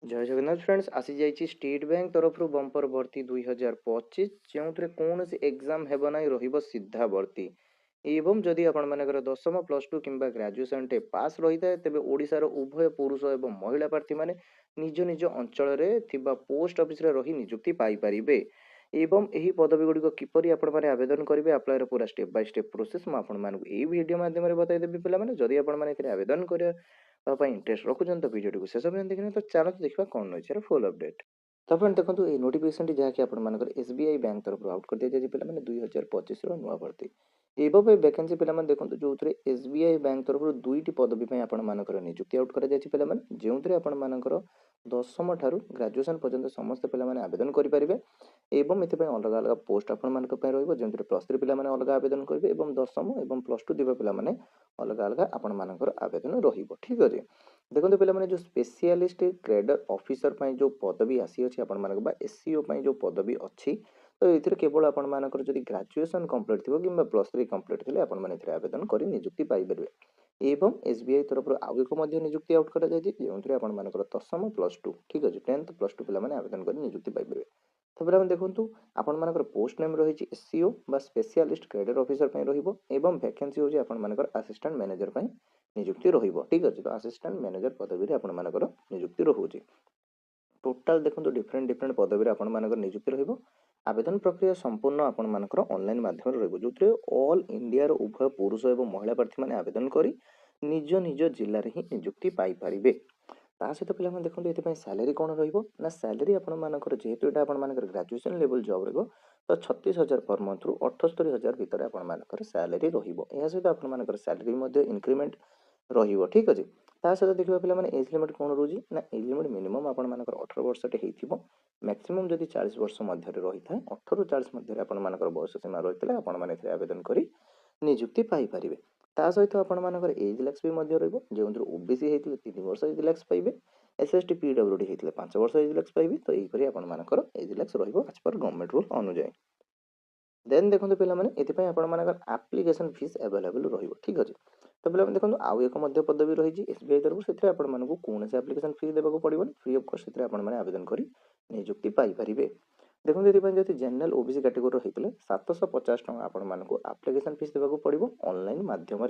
जय जगन्नाथ फ्रेंड्स आसी जाइए स्टेट बैंक तरफ बंपर भर्ती 2025 जो कौन एग्जाम हेब ना रही सीधा भर्ती एवं जदि आपण मानकर दशम प्लस टू किंबा ग्रेजुएशन टे पास रही है तेज ओडिशार उभय पुरुष एवं महिला प्रार्थी माने निज निज अंचल पोस्ट ऑफिस रे रही नियुक्ति पाई परिबे एवं यही पदवी गुड़िक किपरि आपण माने आवेदन करेंगे अप्लायर पूरा स्टेप बाय स्टेप प्रोसेस मुझे वीडियो माध्यम बताइदेवी पे जदि आपण माने आवेदन कर इंटरेस्ट रखुन तो भिडियो शेष पर्यटन देखने तो चलो देखा कौन रही है फुल अपडेट। तो फ्रेंड देखो ये नोटिफिकेशन जहाँकि आप एसबीआई बैंक तरफ आउट कर दिया जाए पे 2025 नुआ भर्ती एवं वैकेंसी पे देखो जो एसबीआई बैंक तरफ दुईट पदवी आपर नियुक्ति आउट कर जो आपर दशम ठारू ग्रेजुएशन पर्यंत समस्त पे आवेदन करेंगे एवं ये अलग अलग पोस्ट आपण जो प्लस थ्री पे अलग आवेदन करेंगे और दशम और प्लस टू दिवा पे अलग अलग आपण आवेदन ठीक अच्छे। देखो पे जो स्पेशलिस्ट ग्रेडर ऑफिसर जो पदवी आसी अच्छी आपण एससीओ जो पदवी अच्छी तो ये केवल आपर जब ग्रेजुएशन कंप्लीट थी कि प्लस थ्री कंप्लीट थे आपने आवेदन कर नियुक्ति पाइपर एवं एसबीआई तरफ आउ एक नियुक्ति आउट कर जो आपर दशम प्लस टू ठीक अच्छे 10th प्लस टू पे आवेदन कर नियुक्ति पाइपर। तो पे देखो आपर पोस्ट नेम रही एससीओ बा स्पेशलिस्ट ग्रेडर ऑफिसर एवं वैकेंसी होची आपर असिस्टेंट मैनेजर नियुक्ति रहिबो ठीक अच्छे। तो असिस्टेंट मैनेजर पदवी आपर नियुक्ति रोचे टोटाल देखो डिफरेंट डिफरेंट पदवी आपर नियुक्ति रहिबो। आवेदन प्रक्रिया संपूर्ण आपर ऑनलाइन माध्यम जो ऑल इंडिया उभय पुरुष और महिला प्रार्थी मैंने आवेदन कर निज निज जिले ही नियुक्ति पाइपर। ता सहित पे देखो ये सैलरी कौन रहा सैलरी आपर जेहेतु यहाँ आपर ग्रेजुएशन लेवल जॉब रही तो 36,000 पर मंथ रु 78,000 भितर आपर सैलरी रहा सहित आपर सैलरी इंक्रीमेंट रही ठीक अच्छे। ता सहित देखा पे एज लिमिट कौन रोज ना एज लिमिट मिनिमम आपर 18 वर्षटे हो मैक्सिमम जदि 40 वर्ष मध्य रही है 18 ରୁ 40 मध्य आपर बयस सीमा रही है आपने आवेदन कर नियुक्ति पाइपर। ता सहित आपर एज लैक्स भी जो ओबीसी होते 3 वर्ष एज लैक्स पाइबे एसएसटी पीडब्ल्यूडी होते 5 वर्ष एज लैक्स पाइबे। तो यहीपरि आपर एज लैक्स रज पर गवर्नमेंट रूल अनुजाई देन देखो पे आपर आप्लिकेशन फीस एवेलेबल ठीक अच्छे। तो पे देखो आउ एक पदवी रही एसबीआई तरफ से आपको कौन से आप्लिकेशन फीस देवाक पड़ो फ्री ऑफ कॉस्ट से आवेदन कर नियुक्ति पाइपर। देखो ये जनरल ओबीसी कैटेगोरी होते 750 टका आपको आप्लिकेशन फीस देवाक पड़ो ऑनलाइन माध्यम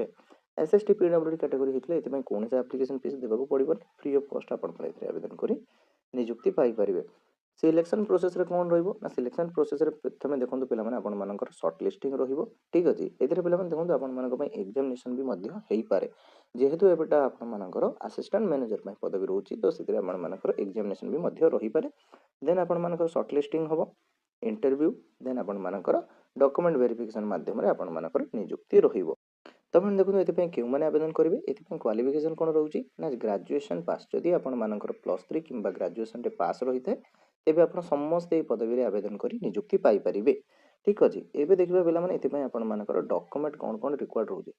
एसएसटी पीडब्ल्यूडी कैटेगोरी होते ये कौन से आप्लिकेशन फीस देवाक पड़ो फ्री ऑफ कॉस्ट आवेदन कर नियुक्ति पाइपर। सिलेक्शन प्रोसेस रे कौन रहा सिलेक्शन प्रोसेस रे प्रथम देखो पे सर्ट लिस्टिंग रही ठीक अच्छे। ये पे देखो आप एग्जामिनेशन भी हो पारे जेहेतु एटा आपर असिस्टेंट मैनेजर पदवी रोचे तो से एग्जामिनेशन भी रही पारे देन आपर सर्ट लिस्टिंग हम इंटरव्यू देन आपर डॉक्यूमेंट वेरिफिकेशन माध्यम आपर नियुक्ति रहिबो। तो मैंने देखो ये क्यों मैंने आवेदन करेंगे ये क्वालिफिकेशन कौन रोचे ना ग्रेजुएशन पास जदि आपर प्लस थ्री कि ग्रेजुएशन पास रही है तेज आप समस्ते पदवी आवेदन कर नियुक्ति पाइपर ठीक अच्छे। एवं देखा पे आपर डॉक्यूमेंट कौन कौन रिक्वायर्ड रोचे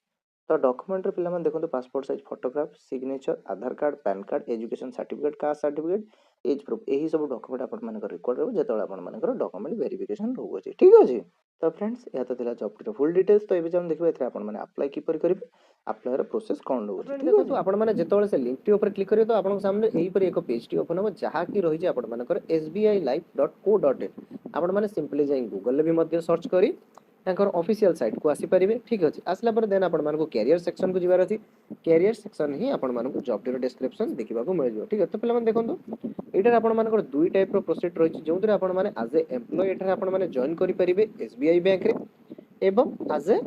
तो डॉक्यूमेंट पे देखो passport size photograph signature Aadhaar card PAN card education certificate caste certificate age proof यही सब डॉक्यूमेंट आप रिक्वायर्ड रहा जो आपर डॉक्यूमेंट वेरिफिकेशन रोचे ठीक अच्छे। तो फ्रेंड्स यह तो जॉब फुल डिटेल्स तो ये देखिए आपने अप्लाई किपर करेंगे अप्लाई प्रोसेस कौन रोचे देखो तो आपने जो से लिंक टी क्लिक करेंगे तो आपको सामने यहीपरि एक पेज टी ओपन हम जहाँकि रही आपर sbilife.co.in आपने सिंपली जाए गूगल भी सर्च करी ऑफिशियल साइट को आसीपारे ठीक अच्छे। आसला देन आपको कैरियर सेक्शन को जीवार अच्छी कैरियर सेक्शन ही आपको जॉब टी डिस्क्रिप्शन देखा मिल ठीक है। तो पे देखो यहाँ आपर दुई टाइप प्रोसेस रही जो आपने आज ए एम्प्लॉय आपने जॉइन करेंगे एसबीआई बैंक एवं आज ए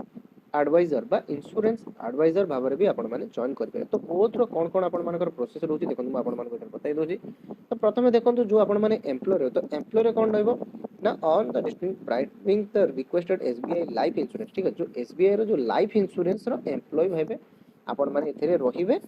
एडवाइजर बा इंश्योरेंस एडवाइजर भाव में भी आपने जॉइन करेंगे। तो बोथ कौन कौन आपर प्रोसेस रोचे देखो मुझे बताई दूसरी। तो प्रथम देखो जो आपने एम्प्लॉय रहे तो एम्प्लॉय कौन ना on the districting the requested SBI life insurance ठीक है जो एसबीआई जो लाइफ इंश्योरेंस एम्प्लॉय भाव आपण मैंने रे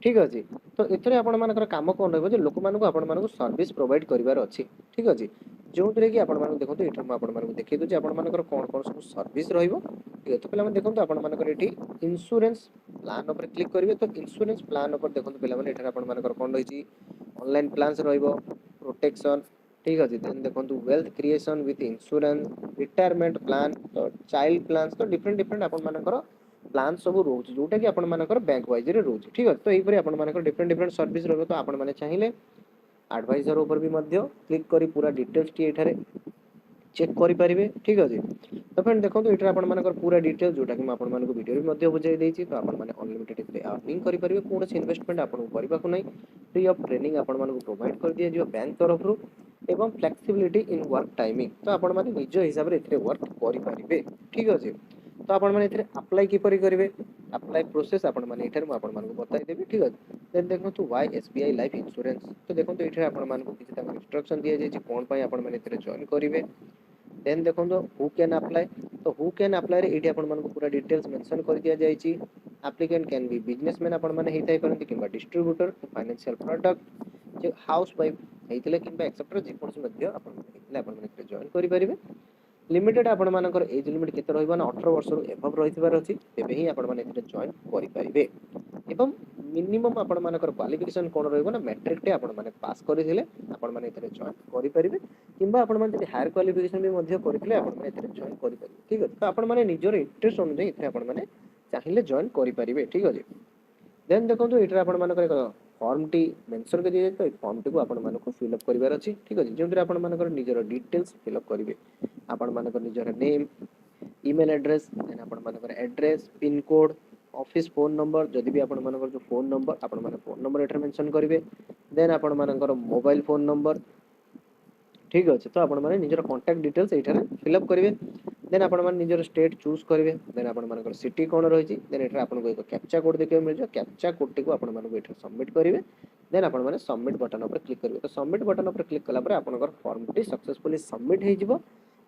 ठीक अच्छे। तो ये आपर कम कौन रही लोक मानक सर्विस प्रोवाइड करार अच्छी ठीक अच्छे जो कि आपको देखो ये मुझे देखी दूसरी आपर कौन कौन सब सर्विस ठीक है। तो पे देखो आपर ये इंश्योरेंस प्लान उपर क्लिक करेंगे तो इंश्योरेंस प्लान उपर देखो पे आपर कौन रही ऑनलाइन प्लान्स प्रोटेक्शन ठीक अच्छे देन देखो wealth creation with insurance retirement plan तो चाइल्ड प्लान्स तो डिफरेंट डिफरेंट आपर प्लान सब रोचे जोटा कि आपर बैंक वाइज रोचे ठीक है। तो यहीपरि आपर डिफरेंट डिफरेंट सर्विस रही तो आपने चाहिए एडवाइजर ऊपर भी मध्य क्लिक करी पूरा डिटेल्स टी एठारे चेक करि परिबे ठीक अछि। तो फ्रेंड देखो ये आपण मानकर पूरा डिटेल जोटा कि आपण मानको वीडियो भी बुझाई देछि। तो आपण माने अनलिमिटेड इतने अर्निंग करि परिबे कोन इन्वेस्टमेंट आपण करबा को नै फ्री ऑफ ट्रेनिंग आपण मानको प्रोवाइड कर दिया जो बैंक तरफ रु एवं फ्लेक्सिबिलिटी इन वर्क टाइमिंग। तो आपण माने निज हिसाब रे इतने वर्क करि परिबे ठीक अछि। तो आपण माने इतने अप्लाई किपरि करिवे अप्लाई प्रोसेस आपण माने इथर म आपण मानको बताइ देबी ठीक अछि। देन देखो व्हाई एसबीआई लाइफ इंश्योरेंस। तो देखो इथर आपण मानको किछि त इंस्ट्रक्शन दिया जाय कोन पय आपण माने इतरे जॉइन करिवे। देन देखो हु कैन अप्लाई। तो हु कैन अप्लाई रे एठी आपण मानको पूरा डिटेल्स मेंशन कर दिया जायछि। एप्लीकेंट कैन बी बिजनेसमैन आपण माने हेतै परंती किबा डिस्ट्रीब्यूटर फाइनेंशियल प्रोडक्ट जे हाउस वाइफ हेतिले किबा एक्सेप्टर जे कोनस मध्य आपण माने हेतिले आपण माने जॉइन करि परिबे। लिमिटेड आपण मानकर एज लिमिट केते रहइबा ना 18 वर्ष रु एबव रहितबार अछि तेबे ही आपण माने एते जॉइन करि परिबे। एवं मिनिमम आपण मानकर क्वालिफिकेशन कोन रहइबो ना मैट्रिक टे आपण माने पास करिथिले आपण माने एते जॉइन करि परिबे। किबा आपण माने जदि हायर क्वालिफिकेशन भी मध्य करिथिले आपण माने एते जॉइन करि परिबे ठीक अछि। तो आपण माने निजर इंटरेस्ट अनुसार एते आपण माने चाहिले जॉइन करि परिबे ठीक अछि। देन देखो एटर आपण मानकर एक फॉर्म टी मेंशन कर दिए तो फॉर्म टी को आपण मानको फिल अप करिवार अछि ठीक अछि। जेंतरे आपण मानकर निजर डिटेल्स फिल अप करिवे आपण मानकर निजर नेम ईमेल एड्रेस देन आपण मानकर address pin code office phone number जदि भी आपण मानकर जो फोन नंबर आपण माने फोन नंबर एटर मेंशन करिवे। देन आपण मानकर मोबाइल फोन नंबर ठीक अछि। तो आपण माने निजर कांटेक्ट डिटेल्स एठारे फिल अप करिवे। देन आपण माने निजर स्टेट चूज करिवे। देन आपण मानकर सिटी कोन रहिछि देन एठारे आपण को एक कैप्चा कोड देखियो मिल जो कैप्चा कोड टी को आपण मानको एठारे सबमिट करिवे। देन आपण माने सबमिट बटन ऊपर क्लिक करिवे। तो सबमिट बटन ऊपर क्लिक कला पर आपनकर फॉर्म टी सक्सेसफुली सबमिट हे जिवो।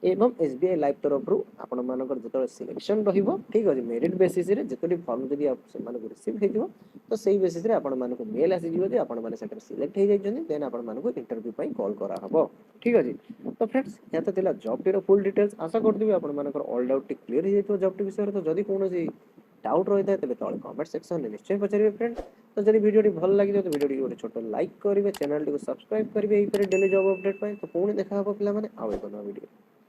एवं एसबीआई लाइफ तरफ रु आपण मानकर जतले सिलेक्शन रहिबो ठीक अछि मेरिट बेसिस रे जतले फॉर्म जदि आप से मानको रिसीव हे जिवो तो सेही बेसिस रे आपण मानको मेल आसी जिवो जे आपण माने सेटर सिलेक्ट हे जाइछन देन आपण मानको इंटरव्यू पई कॉल करा हबो ठीक अछि। तो फ्रेंड्स या तो थिला जॉब टी रो फुल डिटेल्स आशा करदिबे आपण मानकर ऑल डाउट टी क्लियर हे जाइतो जॉब टी विषय रे। तो जदि कोनोसी डाउट रहिता तबे तळे कमेंट सेक्शन में निश्चय पचारिबे फ्रेंड। तो जदि वीडियो टी भल लागि तो वीडियो टी गोटे छोटो लाइक करिवे चैनल टी को सब्सक्राइब करिवे एई पर डेली जॉब अपडेट पई। तो पुणी देखा हबो पिला माने आउ एक नवा वीडियो।